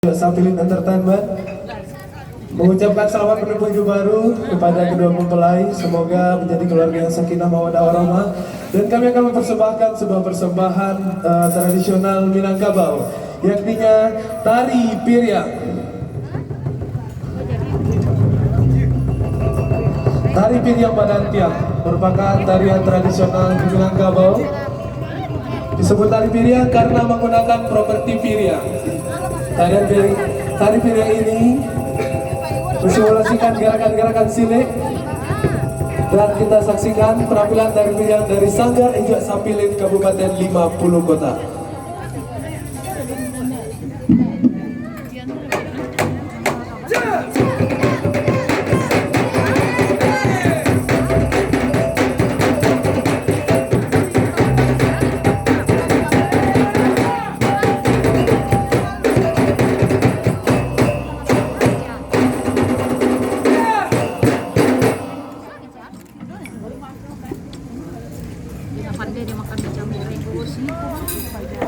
Sapilin Entertainment mengucapkan selamat menempuh hidup baru kepada kedua mempelai. Semoga menjadi keluarga yang sakinah mawaddah warahmah. Dan kami akan mempersembahkan sebuah persembahan tradisional Minangkabau, yakninya tari piryang. Tari piryang Badantiang merupakan tarian tradisional di Minangkabau. Disebut tari piryang karena menggunakan properti piryang. Tari piryang ini mensimulasikan gerakan-gerakan silik, dan kita saksikan penampilan tari piryang dari Sanggar Ijak Sapilin Kabupaten 50 Kota. Pandai dia makan macam mereka sini.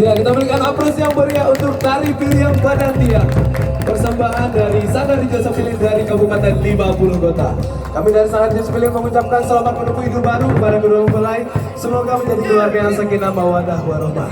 Ya, kita berikan aplaus yang meriah untuk tari Pilihan Badantia. Persembahan dari Sanggar Josephine dari Kabupaten 50 Kota. Kami dari Sanggar Josephine mengucapkan selamat menempuh hidup baru kepada kedua mempelai. Semoga menjadi keluarga yang sakinah mawaddah warahmah.